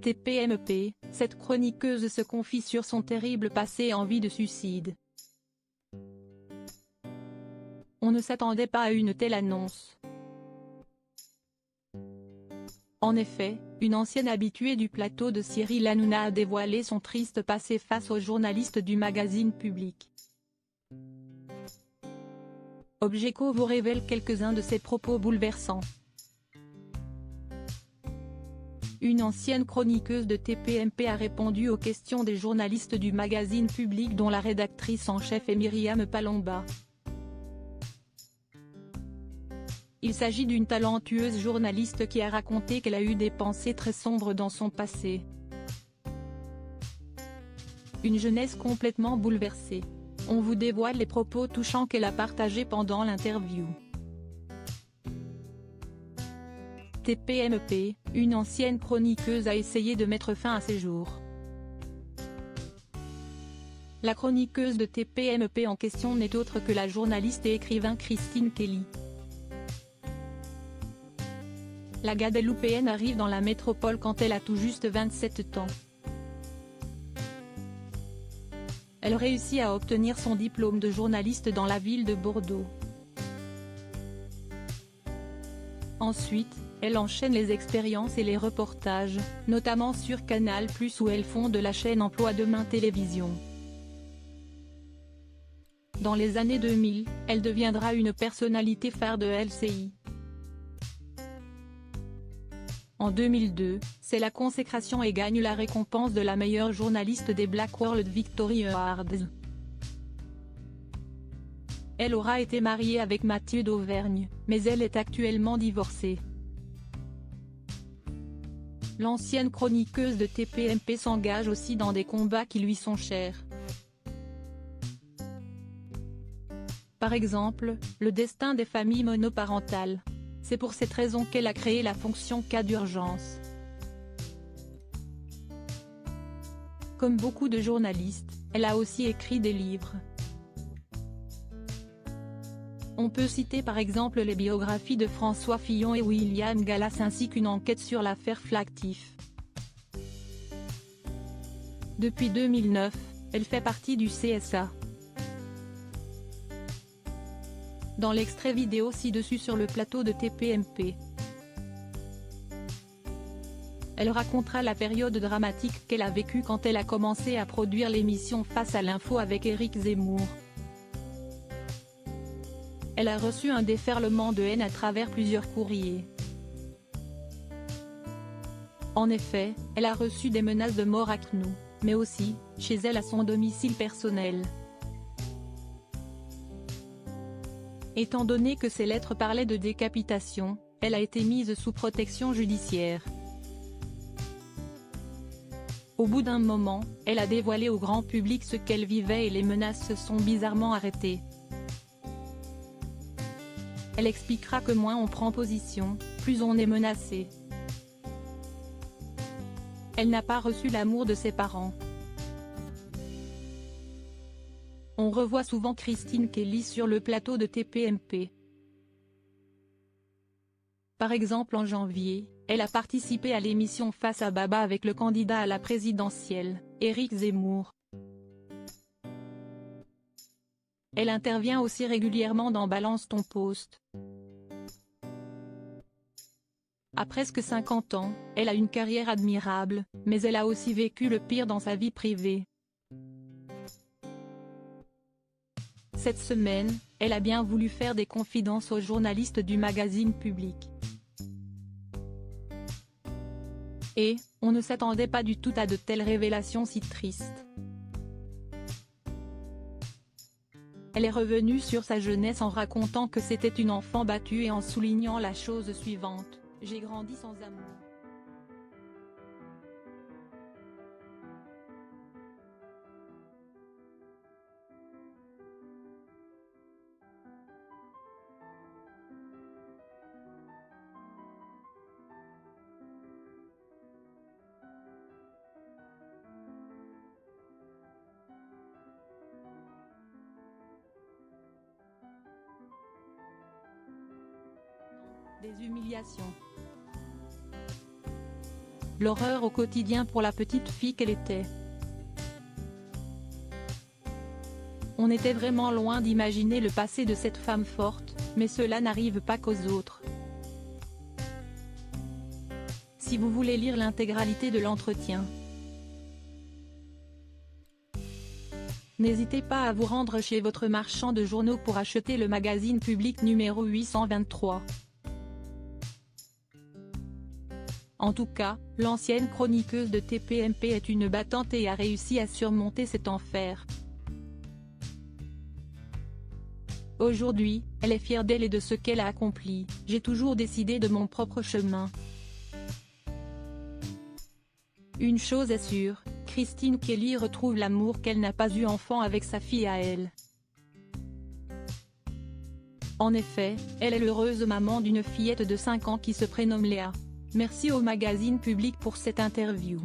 TPMP, cette chroniqueuse se confie sur son terrible passé et envie de suicide. On ne s'attendait pas à une telle annonce. En effet, une ancienne habituée du plateau de Cyril Hanouna a dévoilé son triste passé face aux journalistes du magazine Public. Objeco vous révèle quelques-uns de ses propos bouleversants. Une ancienne chroniqueuse de TPMP a répondu aux questions des journalistes du magazine Public dont la rédactrice en chef est Myriam Palomba. Il s'agit d'une talentueuse journaliste qui a raconté qu'elle a eu des pensées très sombres dans son passé. Une jeunesse complètement bouleversée. On vous dévoile les propos touchants qu'elle a partagés pendant l'interview. TPMP, une ancienne chroniqueuse a essayé de mettre fin à ses jours. La chroniqueuse de TPMP en question n'est autre que la journaliste et écrivain Christine Kelly. La Guadeloupéenne arrive dans la métropole quand elle a tout juste 27 ans. Elle réussit à obtenir son diplôme de journaliste dans la ville de Bordeaux. Ensuite, elle enchaîne les expériences et les reportages, notamment sur Canal+ où elle fonde la chaîne Emploi Demain Télévision. Dans les années 2000, elle deviendra une personnalité phare de LCI. En 2002, c'est la consécration et gagne la récompense de la meilleure journaliste des Black World Victory Awards. Elle aura été mariée avec Mathieu d'Auvergne, mais elle est actuellement divorcée. L'ancienne chroniqueuse de TPMP s'engage aussi dans des combats qui lui sont chers. Par exemple, le destin des familles monoparentales. C'est pour cette raison qu'elle a créé la fonction cas d'urgence. Comme beaucoup de journalistes, elle a aussi écrit des livres. On peut citer par exemple les biographies de François Fillon et William Gallas ainsi qu'une enquête sur l'affaire Flactif. Depuis 2009, elle fait partie du CSA. Dans l'extrait vidéo ci-dessus sur le plateau de TPMP, elle racontera la période dramatique qu'elle a vécue quand elle a commencé à produire l'émission Face à l'info avec Éric Zemmour. Elle a reçu un déferlement de haine à travers plusieurs courriers. En effet, elle a reçu des menaces de mort à Knou, mais aussi, chez elle à son domicile personnel. Étant donné que ces lettres parlaient de décapitation, elle a été mise sous protection judiciaire. Au bout d'un moment, elle a dévoilé au grand public ce qu'elle vivait et les menaces se sont bizarrement arrêtées. Elle expliquera que moins on prend position, plus on est menacé. Elle n'a pas reçu l'amour de ses parents. On revoit souvent Christine Kelly sur le plateau de TPMP. Par exemple en janvier, elle a participé à l'émission Face à Baba avec le candidat à la présidentielle, Éric Zemmour. Elle intervient aussi régulièrement dans Balance ton post. À presque 50 ans, elle a une carrière admirable, mais elle a aussi vécu le pire dans sa vie privée. Cette semaine, elle a bien voulu faire des confidences aux journalistes du magazine Public. Et, on ne s'attendait pas du tout à de telles révélations si tristes. Elle est revenue sur sa jeunesse en racontant que c'était une enfant battue et en soulignant la chose suivante: j'ai grandi sans amour. Des humiliations. l'horreur au quotidien pour la petite fille qu'elle était. On était vraiment loin d'imaginer le passé de cette femme forte, mais cela n'arrive pas qu'aux autres. Si vous voulez lire l'intégralité de l'entretien, n'hésitez pas à vous rendre chez votre marchand de journaux pour acheter le magazine Public numéro 823. En tout cas, l'ancienne chroniqueuse de TPMP est une battante et a réussi à surmonter cet enfer. Aujourd'hui, elle est fière d'elle et de ce qu'elle a accompli. « J'ai toujours décidé de mon propre chemin. Une chose est sûre, Christine Kelly retrouve l'amour qu'elle n'a pas eu enfant avec sa fille à elle. En effet, elle est l'heureuse maman d'une fillette de 5 ans qui se prénomme Léa. » Merci au magazine Public pour cette interview.